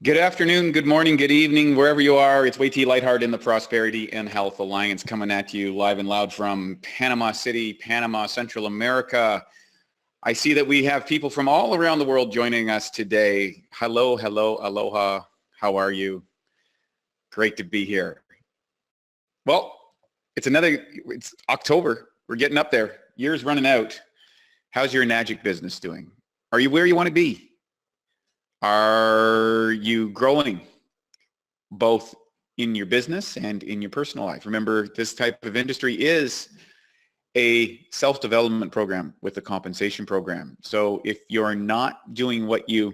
Good afternoon, good morning, good evening, wherever you are. It's Way-T Lightheart in the Prosperity and Health Alliance coming at you live and loud from Panama City, Panama, Central America. I see that we have people from all around the world joining us today. Hello, hello, aloha. How are you? Great to be here. Well, it's October. We're getting up there. Year's running out. How's your Enagic business doing? Are you where you want to be? Are you growing both in your business and in your personal life? Remember, this type of industry is a self-development program with a compensation program. So if you're not doing what you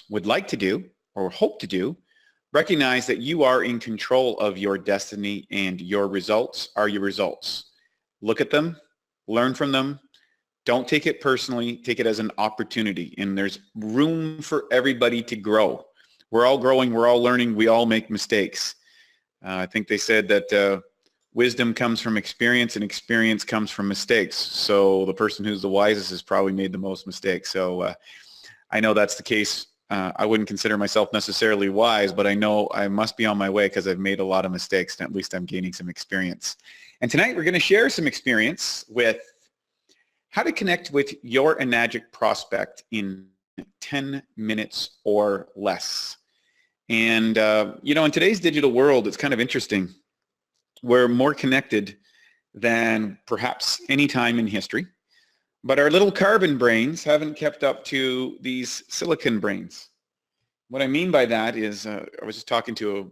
would like to do or hope to do, recognize that you are in control of your destiny and your results are your results. Look at them, learn from them. Don't take it personally, take it as an opportunity, and there's room for everybody to grow. We're all growing, we're all learning, we all make mistakes. I think they said that wisdom comes from experience and experience comes from mistakes. So the person who's the wisest has probably made the most mistakes. So I know that's the case. I wouldn't consider myself necessarily wise, but I know I must be on my way because I've made a lot of mistakes, and at least I'm gaining some experience. And tonight we're going to share some experience with how to connect with your Enagic prospect in 10 minutes or less. And, in today's digital world, it's kind of interesting. We're more connected than perhaps any time in history, but our little carbon brains haven't kept up to these silicon brains. What I mean by that is, I was just talking to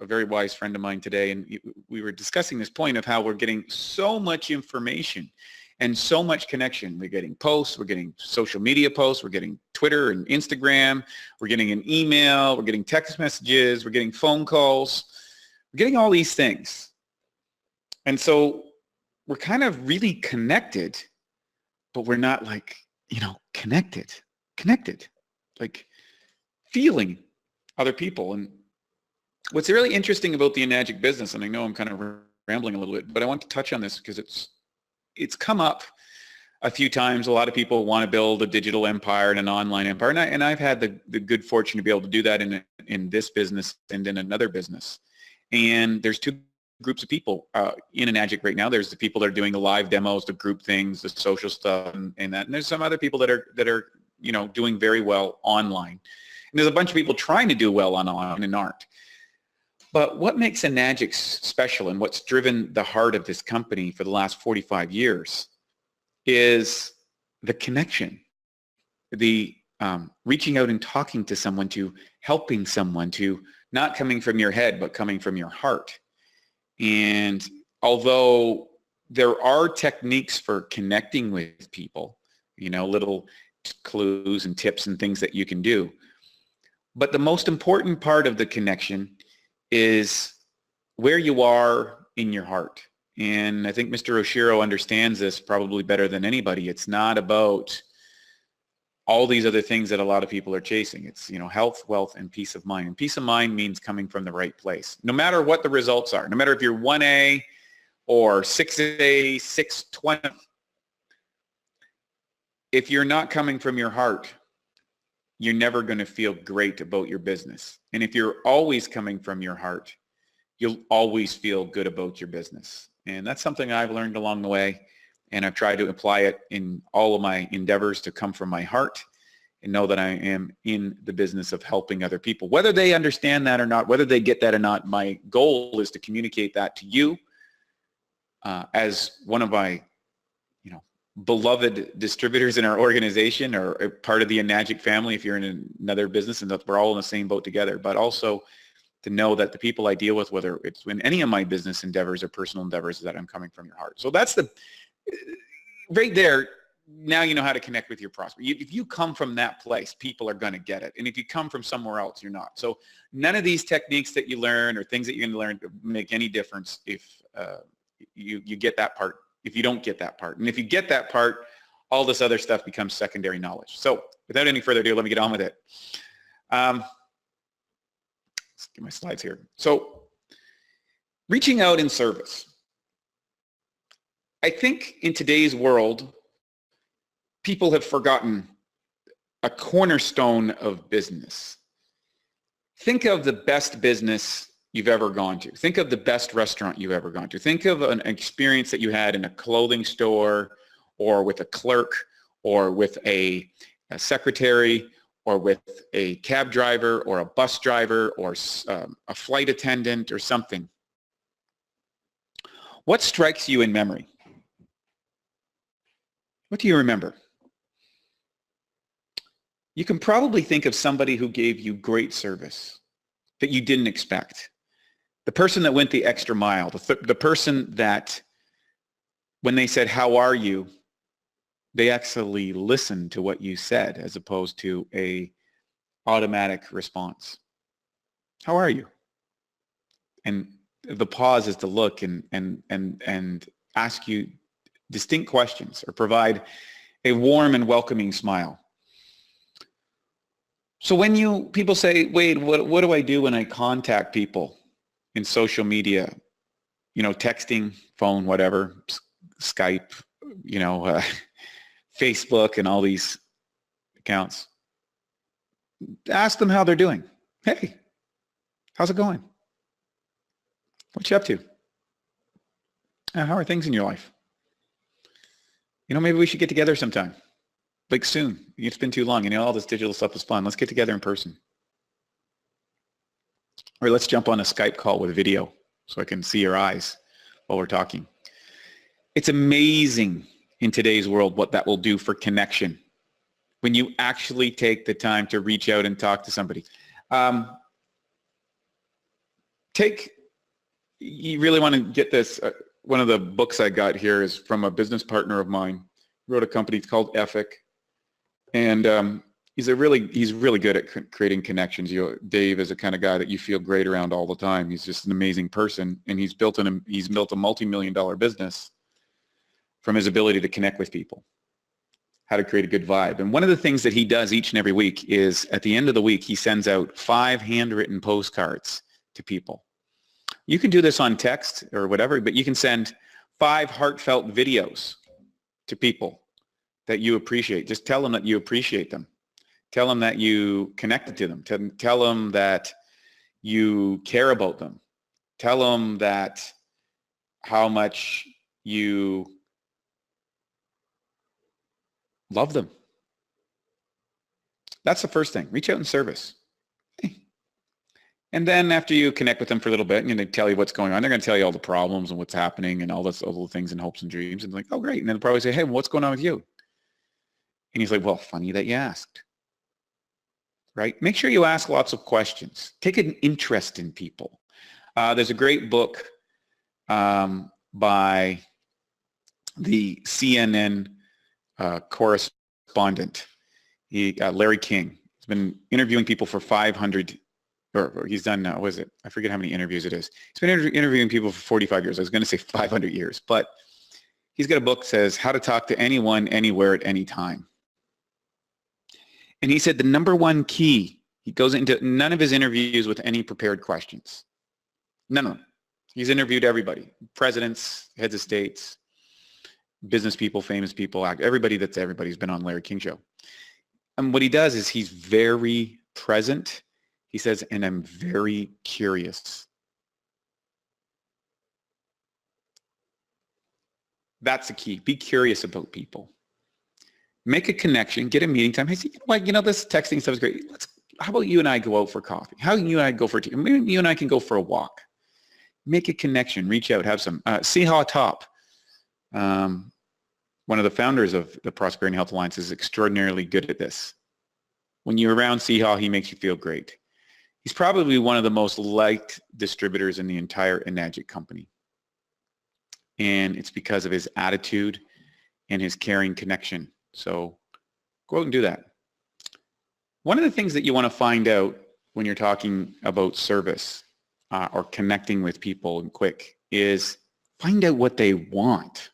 a very wise friend of mine today, and we were discussing this point of how we're getting so much information and so much connection. We're getting posts, we're getting social media posts, we're getting Twitter and Instagram, we're getting an email, we're getting text messages, we're getting phone calls, we're getting all these things. And so we're kind of really connected, but we're not like, connected, like feeling other people. And what's really interesting about the Enagic business, and I know I'm kind of rambling a little bit, but I want to touch on this because it's come up a few times. A lot of people want to build a digital empire and an online empire, and I've had the good fortune to be able to do that in this business and in another business. And there's two groups of people in Enagic right now. There's the people that are doing the live demos, the group things, the social stuff, and that. And there's some other people that are doing very well online. And there's a bunch of people trying to do well online and aren't. But what makes Enagic special and what's driven the heart of this company for the last 45 years is the connection, the reaching out and talking to someone, to helping someone, to not coming from your head, but coming from your heart. And although there are techniques for connecting with people, little clues and tips and things that you can do, but the most important part of the connection is where you are in your heart. And I think Mr. Oshiro understands this probably better than anybody. It's not about all these other things that a lot of people are chasing. It's, health, wealth, and peace of mind. And peace of mind means coming from the right place. No matter what the results are, no matter if you're 1A or 6A, 620, if you're not coming from your heart, you're never going to feel great about your business. And if you're always coming from your heart, you'll always feel good about your business. And that's something I've learned along the way. And I've tried to apply it in all of my endeavors to come from my heart and know that I am in the business of helping other people. Whether they understand that or not, whether they get that or not, my goal is to communicate that to you as one of my beloved distributors in our organization, or part of the Enagic family if you're in another business, and that we're all in the same boat together, but also to know that the people I deal with, whether it's in any of my business endeavors or personal endeavors, that I'm coming from your heart. So that's right there. Now you know how to connect with your prospect. If you come from that place, people are going to get it. And if you come from somewhere else, you're not. So none of these techniques that you learn or things that you're going to learn make any difference if you get that part. If you don't get that part. And if you get that part, all this other stuff becomes secondary knowledge. So without any further ado, let me get on with it. Let's get my slides here. So reaching out in service. I think in today's world, people have forgotten a cornerstone of business. Think of the best business you've ever gone to. Think of the best restaurant you've ever gone to. Think of an experience that you had in a clothing store or with a clerk or with a secretary or with a cab driver or a bus driver or a flight attendant or something. What strikes you in memory? What do you remember? You can probably think of somebody who gave you great service that you didn't expect. The person that went the extra mile, the person that when they said, "How are you?" they actually listened to what you said as opposed to a automatic response. "How are you?" And the pause is to look and ask you distinct questions or provide a warm and welcoming smile. So when people say, "Wade, what do I do when I contact people in social media?" Texting, phone, whatever, Skype, Facebook and all these accounts. Ask them how they're doing. "Hey, how's it going? What you up to? How are things in your life? Maybe we should get together sometime. Like soon. It's been too long. All this digital stuff is fun. Let's get together in person. Or let's jump on a Skype call with video so I can see your eyes while we're talking." It's amazing in today's world what that will do for connection when you actually take the time to reach out and talk to somebody. You really want to get this. One of the books I got here is from a business partner of mine. He wrote a company called Ethic. And he's really good at creating connections. Dave is the kind of guy that you feel great around all the time. He's just an amazing person, and he's built a multi-million-dollar business from his ability to connect with people, how to create a good vibe. And one of the things that he does each and every week is at the end of the week, he sends out 5 handwritten postcards to people. You can do this on text or whatever, but you can send 5 heartfelt videos to people that you appreciate. Just tell them that you appreciate them. Tell them that you connected to them. Tell them that you care about them. Tell them that how much you love them. That's the first thing. Reach out in service. And then after you connect with them for a little bit and they tell you what's going on, they're going to tell you all the problems and what's happening and all the things and hopes and dreams. And like, "Oh, great." And then they'll probably say, "Hey, what's going on with you?" And he's like, "Well, funny that you asked." Right? Make sure you ask lots of questions. Take an interest in people. There's a great book by the CNN correspondent, Larry King. He's been interviewing people for 500, or he's done, what is it? I forget how many interviews it is. He's been interviewing people for 45 years. I was going to say 500 years, but he's got a book that says How to Talk to Anyone, Anywhere, at Any Time. And he said the number one key, he goes into none of his interviews with any prepared questions. None of them. He's interviewed everybody, presidents, heads of states, business people, famous people, everybody's been on Larry King show. And what he does is he's very present. He says, "And I'm very curious." That's the key. Be curious about people. Make a connection, get a meeting time. Hey, this texting stuff is great. How about you and I go out for coffee? How can you and I go for tea? Maybe you and I can go for a walk. Make a connection, reach out, have some. Siha Top, one of the founders of the Prosperity and Health Alliance, is extraordinarily good at this. When you're around Siha, he makes you feel great. He's probably one of the most liked distributors in the entire Enagic company. And it's because of his attitude and his caring connection. So go out and do that. One of the things that you want to find out when you're talking about service or connecting with people and quick is find out what they want.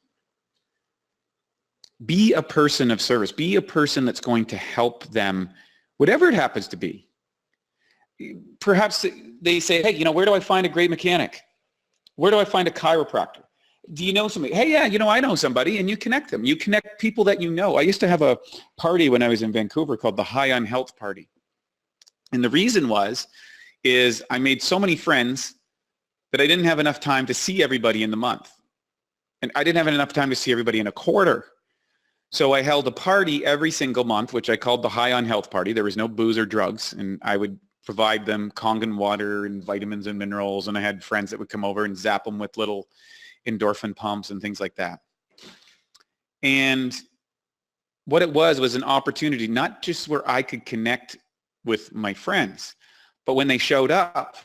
Be a person of service. Be a person that's going to help them, whatever it happens to be. Perhaps they say, "Hey, where do I find a great mechanic? Where do I find a chiropractor? Do you know somebody?" "Hey, yeah, I know somebody," and you connect them. You connect people that you know. I used to have a party when I was in Vancouver called the High on Health Party. And the reason is I made so many friends that I didn't have enough time to see everybody in the month. And I didn't have enough time to see everybody in a quarter. So I held a party every single month, which I called the High on Health Party. There was no booze or drugs, and I would provide them Kangen water and vitamins and minerals, and I had friends that would come over and zap them with little endorphin pumps and things like that. And what it was an opportunity, not just where I could connect with my friends, but when they showed up,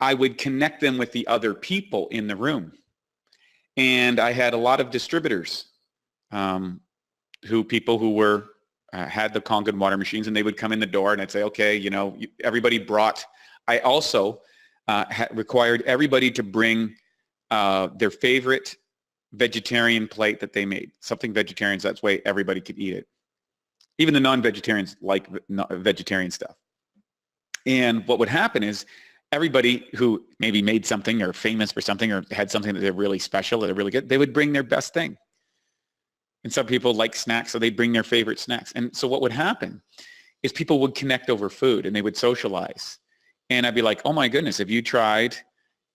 I would connect them with the other people in the room. And I had a lot of distributors, people who were had the Kangen water machines, and they would come in the door and I'd say, okay, you know, everybody brought. I also required everybody to bring their favorite vegetarian plate that they made, something vegetarian, so that's way everybody could eat it. Even the non-vegetarians like vegetarian stuff. And what would happen is everybody who maybe made something or famous for something or had something that they're really special or they're really good, they would bring their best thing. And some people like snacks, so they'd bring their favorite snacks. And so what would happen is people would connect over food and they would socialize. And I'd be like, oh my goodness, have you tried,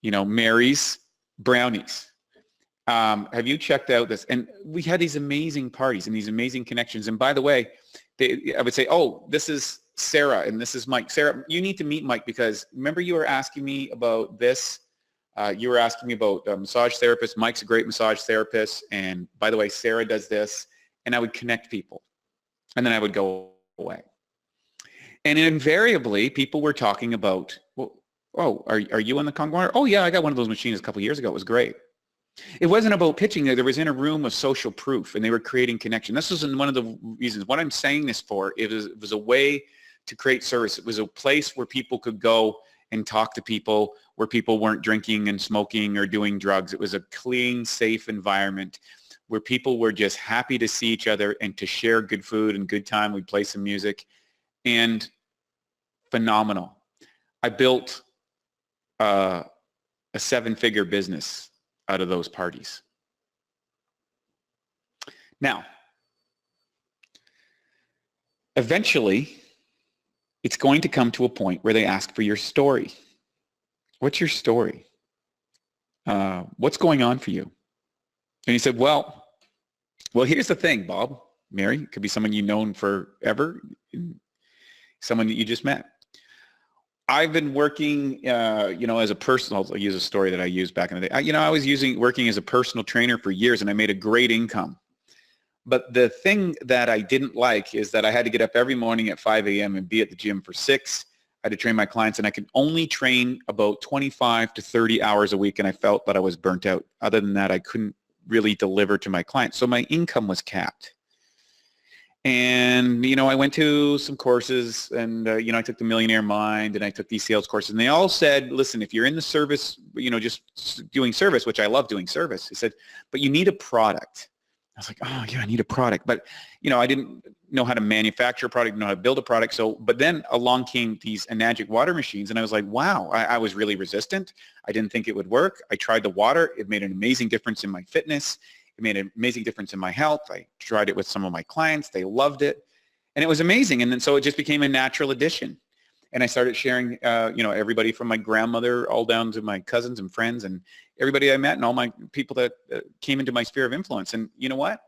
you know, Mary's brownies? Have you checked out this? And we had these amazing parties and these amazing connections. And by the way, I would say, oh, this is Sarah and this is Mike. Sarah, you need to meet Mike because remember you were asking me about this. You were asking me about massage therapist. Mike's a great massage therapist. And by the way, Sarah does this. And I would connect people. And then I would go away. And invariably, people were talking about, well, oh, are you on the Kangen water? Oh, yeah, I got one of those machines a couple of years ago. It was great. It wasn't about pitching. There was in a room of social proof, and they were creating connection. This was one of the reasons. What I'm saying this for, it was a way to create service. It was a place where people could go and talk to people, where people weren't drinking and smoking or doing drugs. It was a clean, safe environment where people were just happy to see each other and to share good food and good time. We'd play some music, and phenomenal. I built a 7-figure business out of those parties. Now, eventually, it's going to come to a point where they ask for your story. What's your story? What's going on for you? And he said, well, here's the thing, Bob, Mary, it could be someone you've known forever, someone that you just met. I've been working, as a personal, I'll use a story that I used back in the day. I was working as a personal trainer for years, and I made a great income. But the thing that I didn't like is that I had to get up every morning at 5 a.m. and be at the gym for 6. I had to train my clients, and I could only train about 25 to 30 hours a week, and I felt that I was burnt out. Other than that, I couldn't really deliver to my clients. So my income was capped. And, I went to some courses and, I took the Millionaire Mind and I took these sales courses, and they all said, listen, if you're in the service, just doing service, which I love doing service, they said, but you need a product. I was like, oh yeah, I need a product. But, I didn't know how to manufacture a product, know how to build a product. So, but then along came these Enagic water machines, and I was like, wow, I was really resistant. I didn't think it would work. I tried the water. It made an amazing difference in my fitness. It made an amazing difference in my health. I tried it with some of my clients. They loved it. And it was amazing. And then so it just became a natural addition. And I started sharing, everybody from my grandmother all down to my cousins and friends and everybody I met and all my people that came into my sphere of influence. And you know what?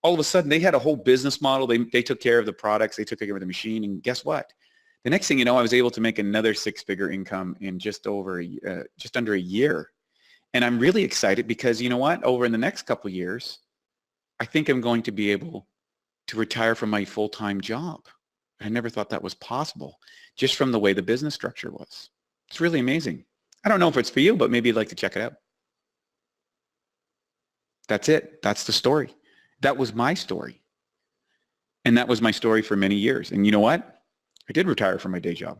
All of a sudden, they had a whole business model. They took care of the products. They took care of the machine. And guess what? The next thing you know, I was able to make another 6-figure income in just under a year. And I'm really excited because you know what? Over in the next couple of years, I think I'm going to be able to retire from my full-time job. I never thought that was possible just from the way the business structure was. It's really amazing. I don't know if it's for you, but maybe you'd like to check it out. That's it. That's the story. That was my story. And that was my story for many years. And you know what? I did retire from my day job.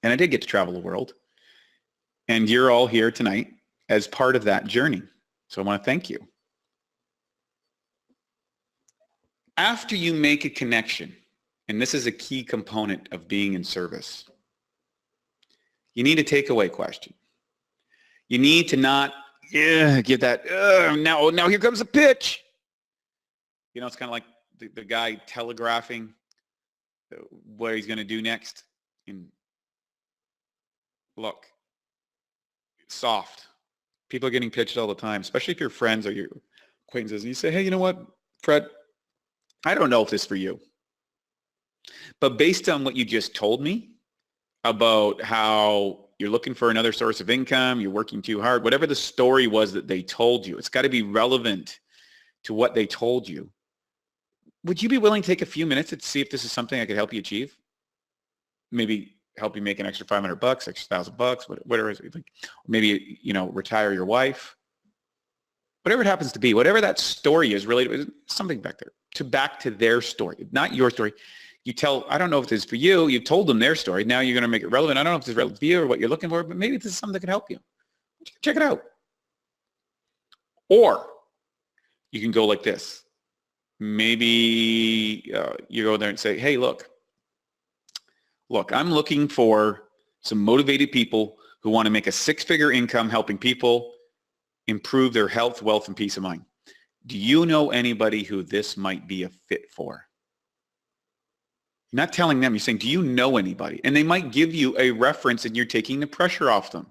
And I did get to travel the world. And you're all here tonight as part of that journey. So I want to thank you. After you make a connection, and this is a key component of being in service, you need a takeaway question. You need to not give that, now here comes a pitch. It's kind of like the guy telegraphing what he's going to do next. And look, soft. People are getting pitched all the time, especially if your friends or your acquaintances. And you say, hey, you know what, Fred, I don't know if this is for you. But based on what you just told me about how you're looking for another source of income, you're working too hard, whatever the story was that they told you, it's got to be relevant to what they told you. Would you be willing to take a few minutes to see if this is something I could help you achieve? Maybe help you make an extra $500, extra $1,000, whatever it is. Like, maybe, you know, retire your wife. Whatever it happens to be, whatever that story is related, something back to their story, not your story. You tell, I don't know if this is for you. You told them their story. Now you're going to make it relevant. I don't know if this is relevant for you or what you're looking for, but maybe this is something that can help you. Check it out. Or you can go like this. Maybe you go there and say, hey, look, I'm looking for some motivated people who want to make a six-figure income helping people improve their health, wealth, and peace of mind. Do you know anybody who this might be a fit for? You're not telling them, you're saying, do you know anybody? And they might give you a reference and you're taking the pressure off them.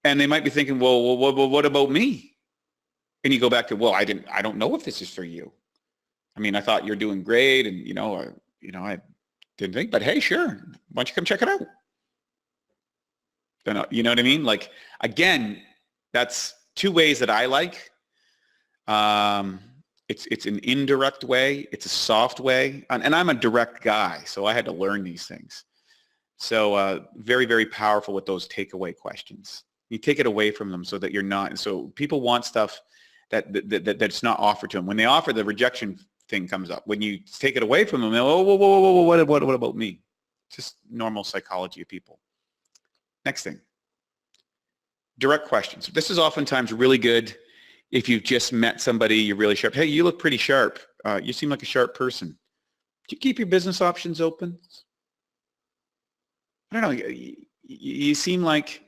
And they might be thinking, well, what about me? And you go back to, well, I don't know if this is for you. I mean, I thought you're doing great and, I didn't think, but hey, sure. Why don't you come check it out? You know what I mean? Like, again, that's two ways that I like. It's an indirect way. It's a soft way. And I'm a direct guy, so I had to learn these things. So very, very powerful with those takeaway questions. You take it away from them so that you're not. And so people want stuff that's not offered to them. When they offer, the rejection thing comes up. When you take it away from them, whoa, what about me? Just normal psychology of people. Next thing, direct questions. This is oftentimes really good if you've just met somebody, you're really sharp. Hey, you look pretty sharp. You seem like a sharp person. Do you keep your business options open? I don't know. You seem like,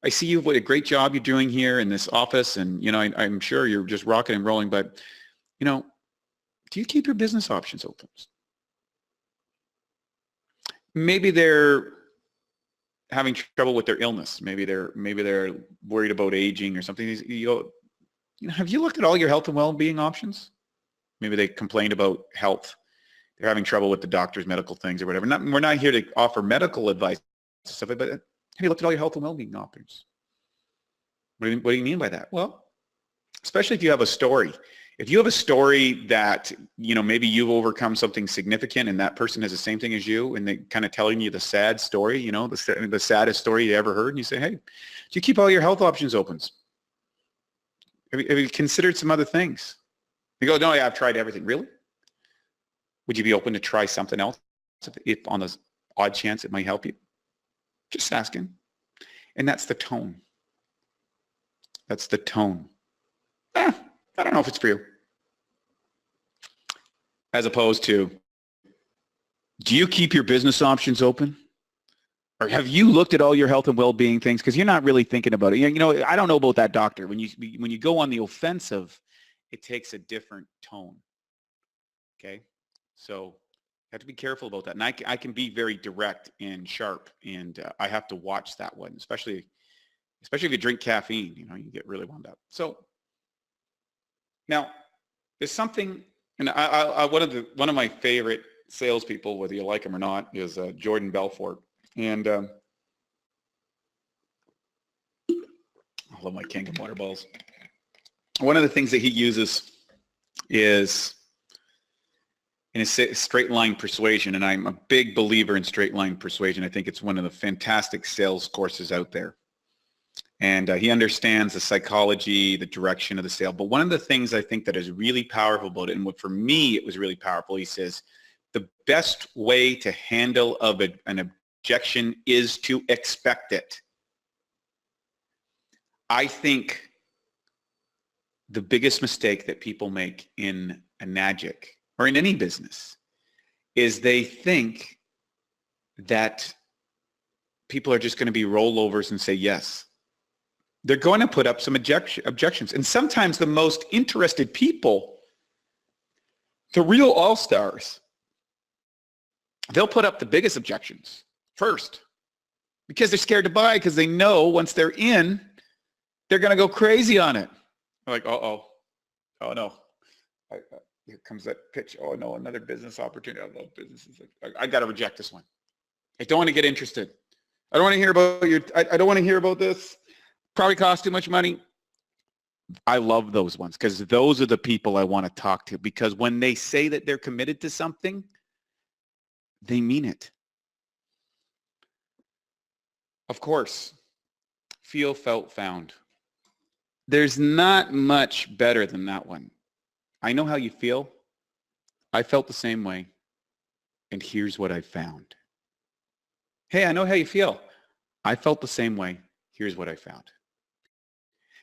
I see you, what a great job you're doing here in this office. And, I'm sure you're just rocking and rolling, but, do you keep your business options open? Maybe they're having trouble with their illness. Maybe they're worried about aging or something. Have you looked at all your health and well-being options? Maybe they complained about health. They're having trouble with the doctor's medical things or whatever. We're not here to offer medical advice, stuff, but have you looked at all your health and well-being options? What do you mean by that? Well, especially if you have a story. If you have a story that, maybe you've overcome something significant and that person has the same thing as you and they kind of telling you the sad story, the saddest story you ever heard, and you say, hey, do you keep all your health options open? Have you considered some other things? You go, no, yeah, I've tried everything. Really? Would you be open to try something else if on the odd chance it might help you? Just asking. And that's the tone. That's the tone. I don't know if it's for you. As opposed to, do you keep your business options open? Or have you looked at all your health and well-being things? Because you're not really thinking about it. I don't know about that doctor. When you go on the offensive, it takes a different tone. Okay? So you have to be careful about that. And I can be very direct and sharp, and I have to watch that one, especially if you drink caffeine. You get really wound up. So now, there's something, and one of my favorite salespeople, whether you like him or not, is Jordan Belfort. And I love my King of Water Balls. One of the things that he uses is in a straight line persuasion, and I'm a big believer in straight line persuasion. I think it's one of the fantastic sales courses out there. And he understands the psychology, the direction of the sale. But one of the things I think that is really powerful about it, and what for me it was really powerful, he says, the best way to handle an objection is to expect it. I think the biggest mistake that people make in Enagic or in any business is they think that people are just going to be rollovers and say yes. They're going to put up some objections. And sometimes the most interested people, the real all-stars, they'll put up the biggest objections first. because they're scared to buy because they know once they're in, they're going to go crazy on it. They're like, oh no. Here comes that pitch. Oh no, another business opportunity. I love businesses. I got to reject this one. I don't want to get interested. I don't want to hear about I don't want to hear about this. Probably costs too much money. I love those ones because those are the people I want to talk to, because when they say that they're committed to something, they mean it. Of course, feel, felt, found. There's not much better than that one. I know how you feel. I felt the same way. And here's what I found. Hey, I know how you feel. I felt the same way. Here's what I found.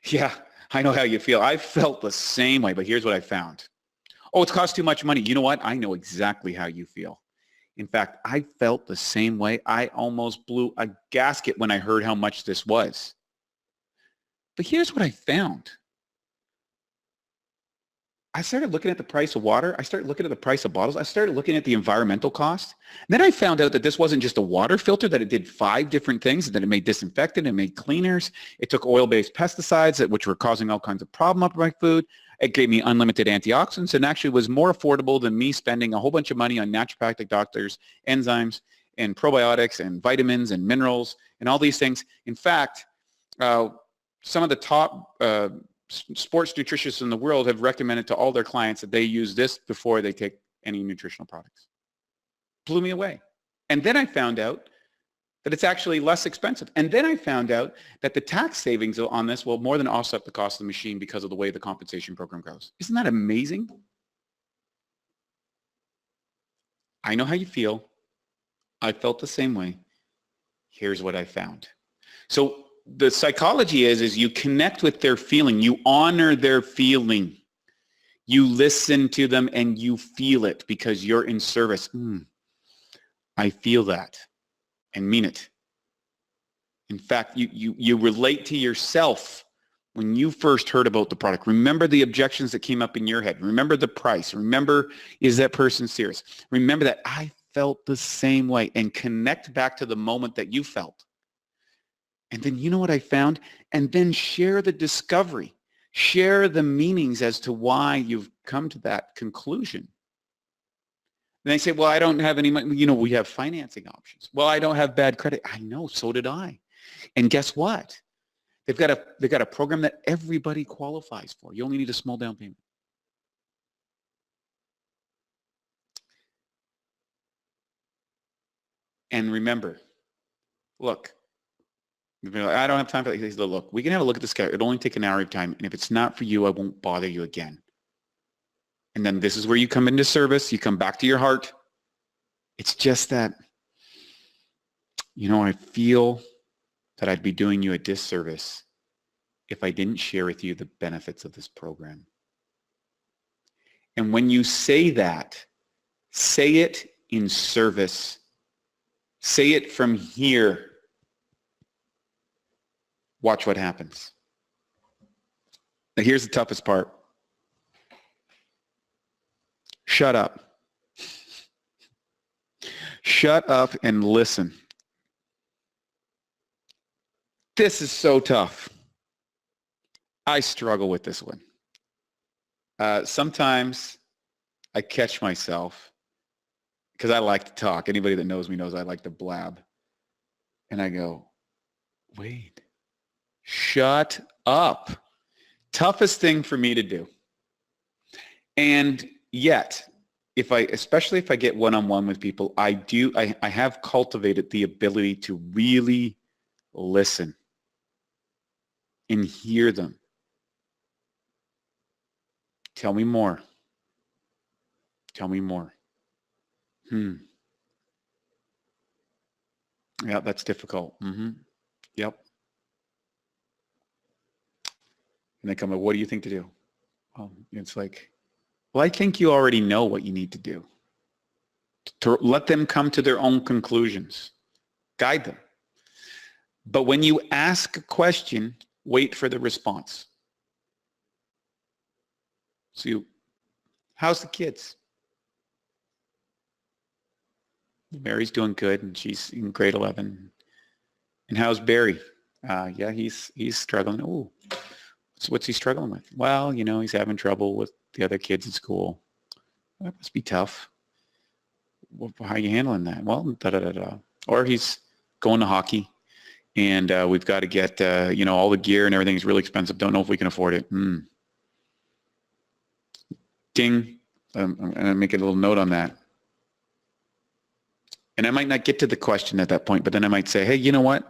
Yeah, I know how you feel. I felt the same way, but here's what I found. Oh, it's cost too much money. You know what? I know exactly how you feel. In fact, I felt the same way. I almost blew a gasket when I heard how much this was. But here's what I found. I started looking at the price of water. I started looking at the price of bottles. I started looking at the environmental cost. And then I found out that this wasn't just a water filter, that it did 5 different things, that it made disinfectant, it made cleaners. It took oil-based pesticides, which were causing all kinds of problem up my food. It gave me unlimited antioxidants and actually was more affordable than me spending a whole bunch of money on naturopathic doctors, enzymes, and probiotics, and vitamins, and minerals, and all these things. In fact, some of the top sports nutritionists in the world have recommended to all their clients that they use this before they take any nutritional products. Blew me away. And then I found out that it's actually less expensive. And then I found out that the tax savings on this will more than offset the cost of the machine because of the way the compensation program goes. Isn't that amazing? I know how you feel. I felt the same way. Here's what I found. So the psychology is you connect with their feeling. You honor their feeling. You listen to them and you feel it because you're in service. I feel that and mean it. In fact, you relate to yourself when you first heard about the product. Remember the objections that came up in your head. Remember the price. Remember, is that person serious? Remember that I felt the same way, and connect back to the moment that you felt. And then you know what I found? And then share the discovery. Share the meanings as to why you've come to that conclusion. And they say, well, I don't have any money. You know, we have financing options. Well, I don't have bad credit. I know, so did I. And guess what? They've got a program that everybody qualifies for. You only need a small down payment. And remember, look, I don't have time for that. He says, look, we can have a look at this guy. It'll only take an hour of time. And if it's not for you, I won't bother you again. And then this is where you come into service. You come back to your heart. It's just that, you know, I feel that I'd be doing you a disservice if I didn't share with you the benefits of this program. And when you say that, say it in service. Say it from here. Watch what happens. Now here's the toughest part. Shut up. Shut up and listen. This is so tough. I struggle with this one. Sometimes I catch myself because I like to talk. Anybody that knows me knows I like to blab. And I go, wait, shut up. Toughest thing for me to do. And yet, especially if I get one-on-one with people, I have cultivated the ability to really listen and hear them. Tell me more. Tell me more. Yeah, that's difficult. Yep. And they come up, what do you think to do? Oh, it's like, well, I think you already know what you need to do. To let them come to their own conclusions. Guide them. But when you ask a question, wait for the response. So how's the kids? Mary's doing good, and she's in grade 11. And how's Barry? Yeah, he's struggling. Oh, what's he struggling with? Well, you know, he's having trouble with the other kids in school. That must be tough. Well, how are you handling that? Well, da da da da. Or he's going to hockey, and we've got to get you know, all the gear and everything is really expensive. Don't know if we can afford it. Ding. I'm gonna make a little note on that. And I might not get to the question at that point, but then I might say, hey, you know what?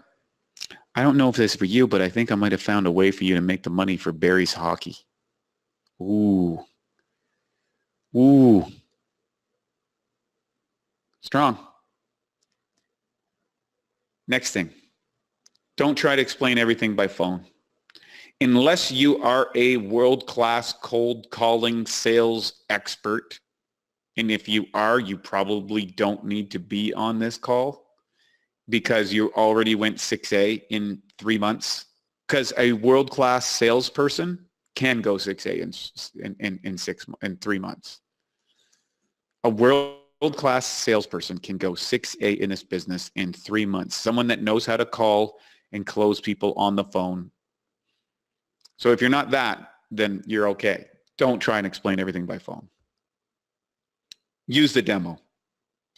I don't know if this is for you, but I think I might have found a way for you to make the money for Barry's hockey. Ooh. Ooh. Strong. Next thing. Don't try to explain everything by phone. Unless you are a world-class cold calling sales expert, and if you are, you probably don't need to be on this call because you already went 6A in 3 months. Because a world-class salesperson can go 6A in 3 months. A world-class salesperson can go 6A in this business in 3 months. Someone that knows how to call and close people on the phone. So if you're not that, then you're okay. Don't try and explain everything by phone. Use the demo.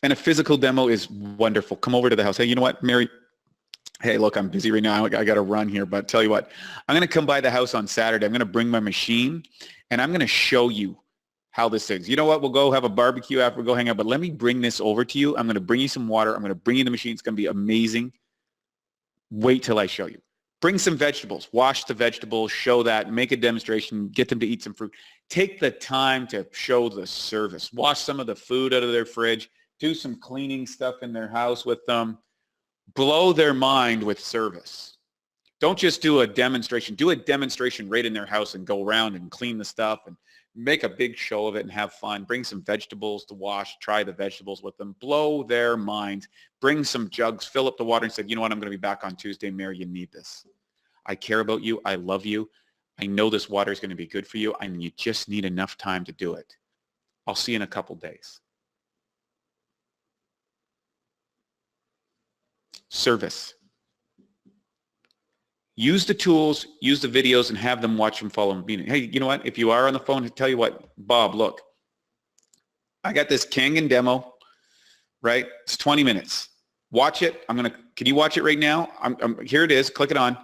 And a physical demo is wonderful. Come over to the house. Hey, you know what, Mary? Hey, look, I'm busy right now. I got to run here, but tell you what, I'm going to come by the house on Saturday. I'm going to bring my machine, and I'm going to show you how this is. You know what? We'll go have a barbecue after we go hang out, but let me bring this over to you. I'm going to bring you some water. I'm going to bring you the machine. It's going to be amazing. Wait till I show you. Bring some vegetables. Wash the vegetables. Show that. Make a demonstration. Get them to eat some fruit. Take the time to show the service. Wash some of the food out of their fridge. Do some cleaning stuff in their house with them. Blow their mind with service. Don't just do a demonstration. Do a demonstration right in their house and go around and clean the stuff and make a big show of it and have fun. Bring some vegetables to wash. Try the vegetables with them. Blow their minds. Bring some jugs. Fill up the water and say, you know what, I'm going to be back on Tuesday. Mary, you need this. I care about you. I love you. I know this water is going to be good for you, and you just need enough time to do it. I'll see you in a couple days. Service. Use the tools, use the videos, and have them watch and follow them. Hey, you know what? If you are on the phone, tell you what, Bob, look, I got this Kangen demo, right? It's 20 minutes. Watch it. Can you watch it right now? Here it is. Click it on.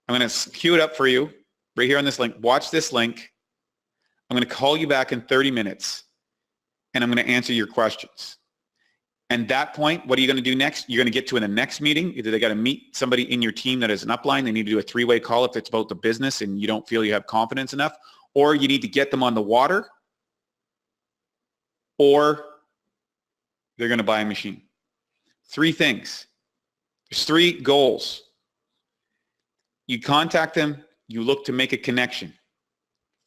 I'm going to queue it up for you right here on this link. Watch this link. I'm going to call you back in 30 minutes, and I'm going to answer your questions. And that point, what are you going to do next? You're going to get to in the next meeting. Either they got to meet somebody in your team that is an upline. They need to do a three-way call if it's about the business and you don't feel you have confidence enough, or you need to get them on the water, or they're going to buy a machine. 3 things. There's 3 goals. You contact them, you look to make a connection.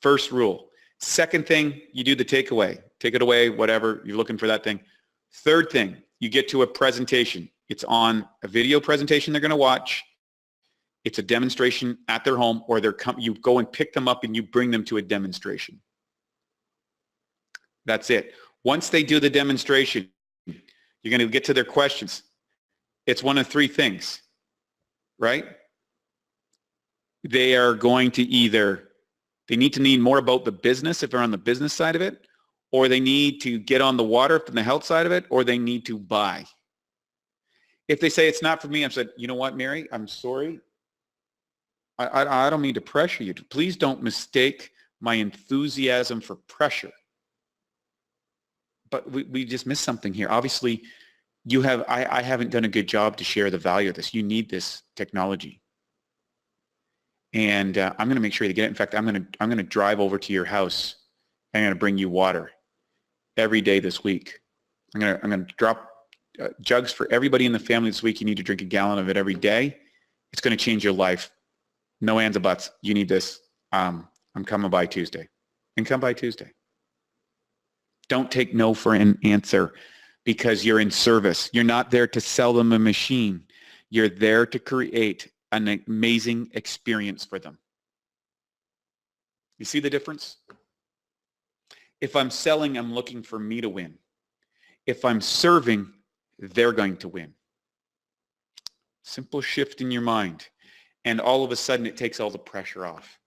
First rule. Second thing, you do the takeaway. Take it away, whatever, you're looking for that thing. Third thing, you get to a presentation. It's on a video presentation they're going to watch. It's a demonstration at their home, or you go and pick them up and you bring them to a demonstration. That's it. Once they do the demonstration, you're going to get to their questions. It's one of 3 things, right? They are going to they need to need more about the business if they're on the business side of it, or they need to get on the water from the health side of it, or they need to buy. If they say it's not for me, I've said, you know what, Mary, I'm sorry. I don't mean to pressure you. Please don't mistake my enthusiasm for pressure. But we just missed something here. Obviously, I haven't done a good job to share the value of this. You need this technology. And I'm going to make sure you get it. In fact, I'm going to drive over to your house. I'm going to bring you water every day this week. I'm going to drop jugs for everybody in the family this week. You need to drink a gallon of it every day. It's going to change your life. No ands or buts. You need this. I'm coming by Tuesday. And come by Tuesday. Don't take no for an answer because you're in service. You're not there to sell them a machine. You're there to create an amazing experience for them. You see the difference? If I'm selling, I'm looking for me to win. If I'm serving, they're going to win. Simple shift in your mind. And all of a sudden it takes all the pressure off.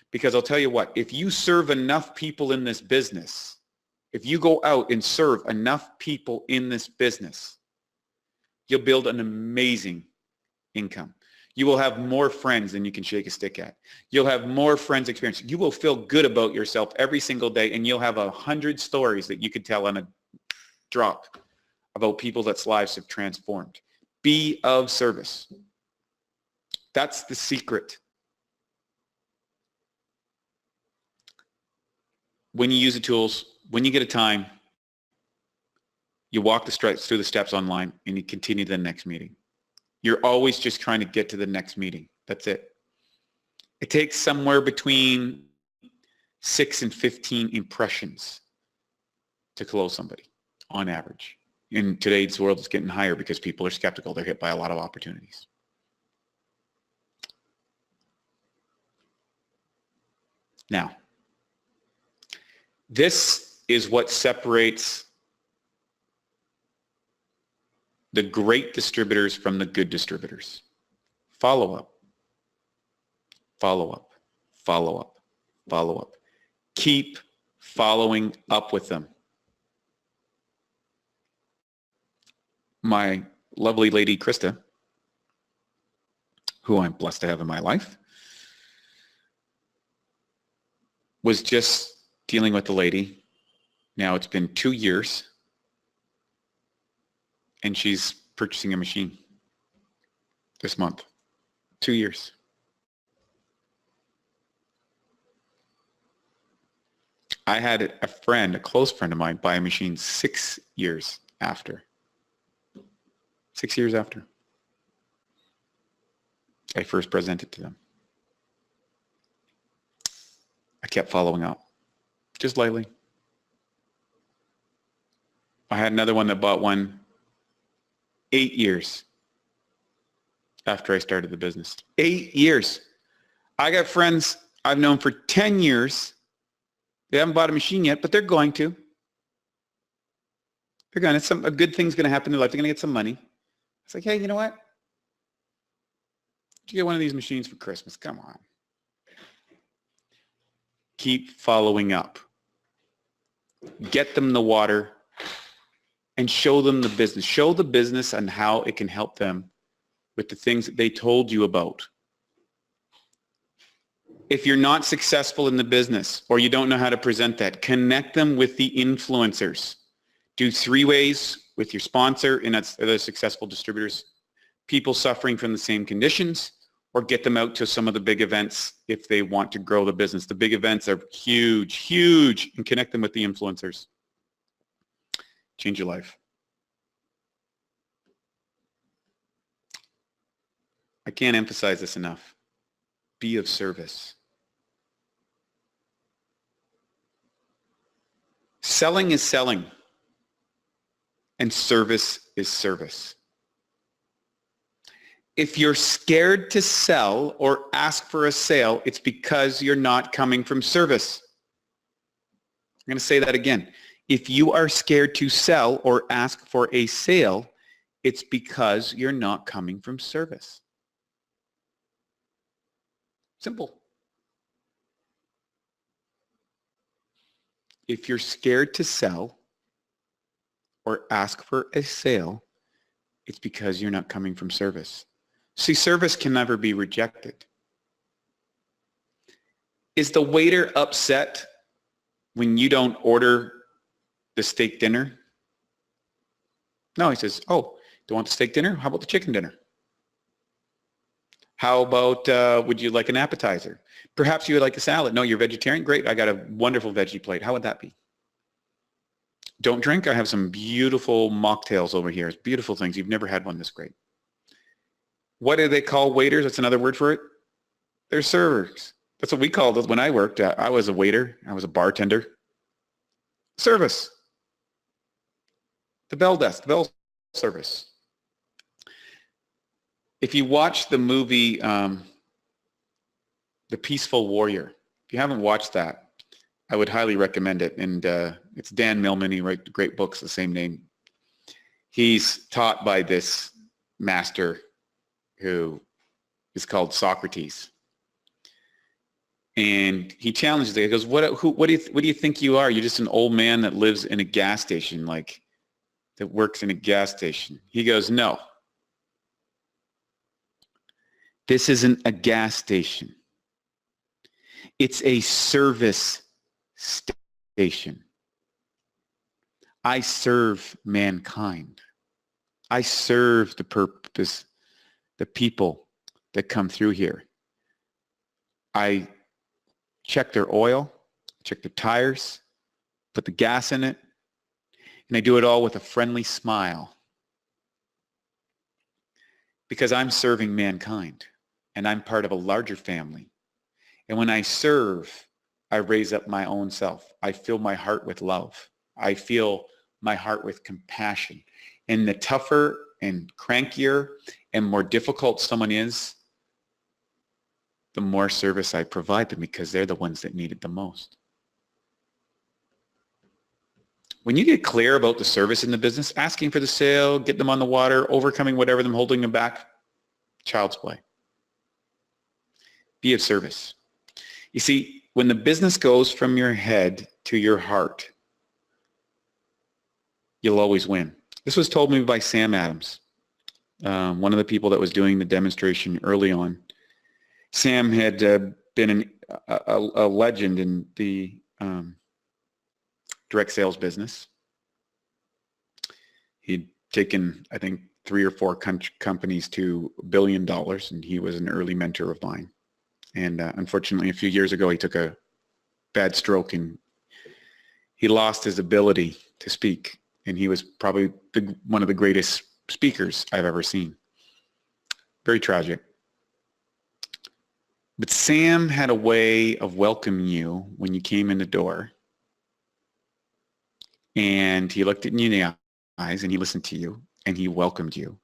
Because I'll tell you what, if you serve enough people in this business, if you go out and serve enough people in this business, you'll build an amazing income. You will have more friends than you can shake a stick at. You'll have more friends experience. You will feel good about yourself every single day, and you'll have 100 stories that you could tell on a drop about people that's lives have transformed. Be of service. That's the secret. When you use the tools, when you get a time, you walk through the steps online and you continue to the next meeting. You're always just trying to get to the next meeting. That's it. It takes somewhere between 6 and 15 impressions to close somebody on average. In today's world, it's getting higher because people are skeptical. They're hit by a lot of opportunities. Now, this is what separates the great distributors from the good distributors. Follow up. Follow up. Follow up. Follow up. Keep following up with them. My lovely lady, Krista, who I'm blessed to have in my life, was just dealing with the lady. Now it's been 2 years. And she's purchasing a machine this month. 2 years. I had a friend, a close friend of mine, buy a machine 6 years after. 6 years after I first presented to them. I kept following up, just lightly. I had another one that bought one 8 years after I started the business. 8 years. I got friends I've known for 10 years. They haven't bought a machine yet, but they're going to. They're going to. A good thing's going to happen in their life. They're going to get some money. It's like, hey, you know what? Did you get one of these machines for Christmas? Come on. Keep following up. Get them the water and show them the business. Show the business and how it can help them with the things that they told you about. If you're not successful in the business or you don't know how to present that, connect them with the influencers. Do 3 ways with your sponsor and other successful distributors, people suffering from the same conditions, or get them out to some of the big events if they want to grow the business. The big events are huge, huge, and connect them with the influencers. Change your life. I can't emphasize this enough. Be of service. Selling is selling, and service is service. If you're scared to sell or ask for a sale, it's because you're not coming from service. I'm going to say that again. If you are scared to sell or ask for a sale, it's because you're not coming from service. Simple. If you're scared to sell or ask for a sale, it's because you're not coming from service. See, service can never be rejected. Is the waiter upset when you don't order the steak dinner? No, he says, oh, do you want the steak dinner? How about the chicken dinner? How about, would you like an appetizer? Perhaps you would like a salad. No, you're vegetarian? Great, I got a wonderful veggie plate. How would that be? Don't drink? I have some beautiful mocktails over here. It's beautiful things. You've never had one this great. What do they call waiters? That's another word for it. They're servers. That's what we called it when I worked. I was a waiter. I was a bartender. Service. The bell desk, the bell service. If you watch the movie The Peaceful Warrior, if you haven't watched that, I would highly recommend it. And it's Dan Millman. He wrote great books, the same name. He's taught by this master who is called Socrates. And he challenges it. He goes, what do you think you are? You're just an old man that lives in a gas station, like that works in a gas station. He goes, no, this isn't a gas station. It's a service station. I serve mankind. I serve the purpose, the people that come through here. I check their oil, check their tires, put the gas in it, and I do it all with a friendly smile because I'm serving mankind and I'm part of a larger family. And when I serve, I raise up my own self. I fill my heart with love. I feel my heart with compassion. And the tougher and crankier and more difficult someone is, the more service I provide them because they're the ones that need it the most. When you get clear about the service in the business, asking for the sale, get them on the water, overcoming whatever them holding them back, child's play. Be of service. You see, when the business goes from your head to your heart, you'll always win. This was told me by Sam Adams, one of the people that was doing the demonstration early on. Sam had been a legend in the direct sales business. He'd taken, I think, 3 or 4 companies to $1 billion, and he was an early mentor of mine. And unfortunately, a few years ago, he took a bad stroke and he lost his ability to speak. And he was probably one of the greatest speakers I've ever seen. Very tragic. But Sam had a way of welcoming you when you came in the door. And he looked at you in the eyes and he listened to you and he welcomed you.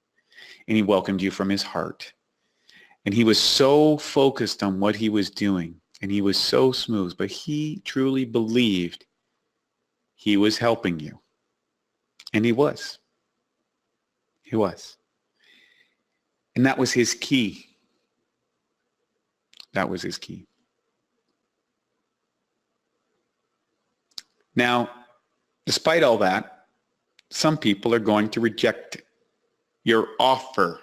And he welcomed you from his heart. And he was so focused on what he was doing and he was so smooth, but he truly believed he was helping you. And he was. He was. And that was his key. That was his key. Now, despite all that, some people are going to reject your offer.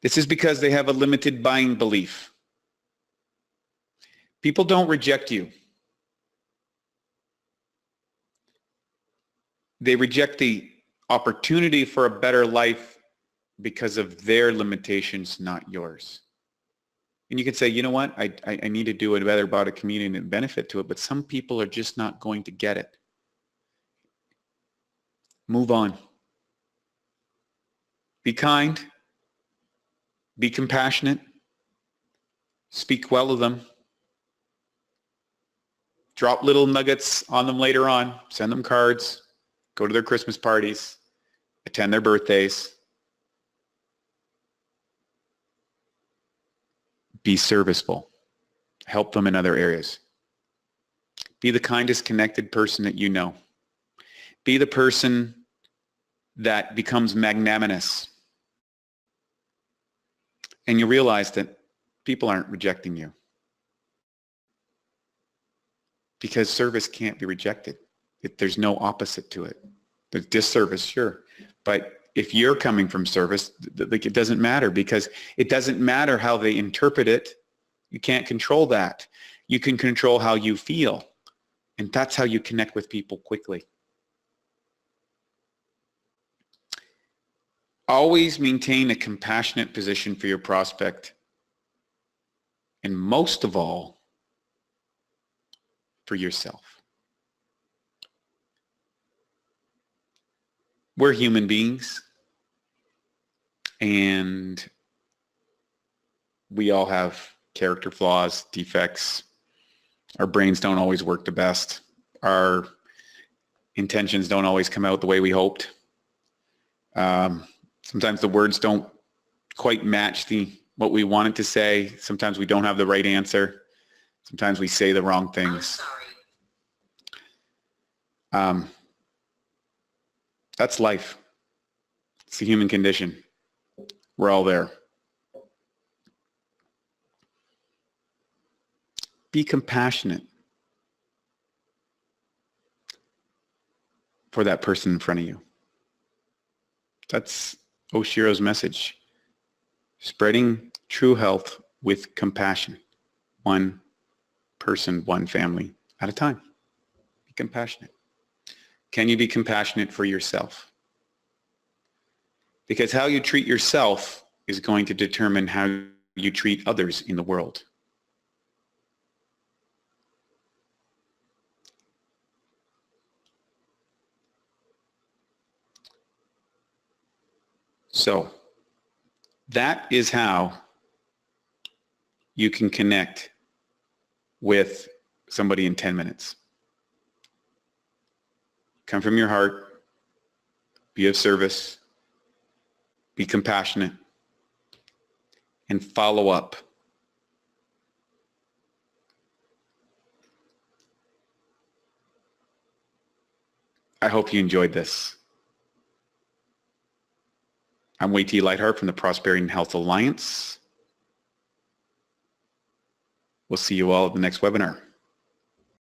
This is because they have a limited buying belief. People don't reject you. They reject the opportunity for a better life because of their limitations, not yours. And you can say, you know what, I need to do a better about a community and benefit to it, but some people are just not going to get it. Move on. Be kind. Be compassionate. Speak well of them. Drop little nuggets on them later on. Send them cards. Go to their Christmas parties. Attend their birthdays. Be serviceable. Help them in other areas. Be the kindest connected person that you know. Be the person that becomes magnanimous. And you realize that people aren't rejecting you. Because service can't be rejected. There's no opposite to it. There's disservice, sure. But if you're coming from service, like, it doesn't matter, because it doesn't matter how they interpret it. You can't control that. You can control how you feel. And that's how you connect with people quickly. Always maintain a compassionate position for your prospect. And most of all, for yourself. We're human beings, and we all have character flaws, defects. Our brains don't always work the best. Our intentions don't always come out the way we hoped. Sometimes the words don't quite match what we wanted to say. Sometimes we don't have the right answer. Sometimes we say the wrong things. That's life. It's the human condition. We're all there. Be compassionate for that person in front of you. That's Oshiro's message. Spreading true health with compassion. One person, one family at a time. Be compassionate. Can you be compassionate for yourself? Because how you treat yourself is going to determine how you treat others in the world. So that is how you can connect with somebody in 10 minutes. Come from your heart, be of service, be compassionate, and follow up. I hope you enjoyed this. I'm Wei T. Lightheart from the Prosperity and Health Alliance. We'll see you all at the next webinar.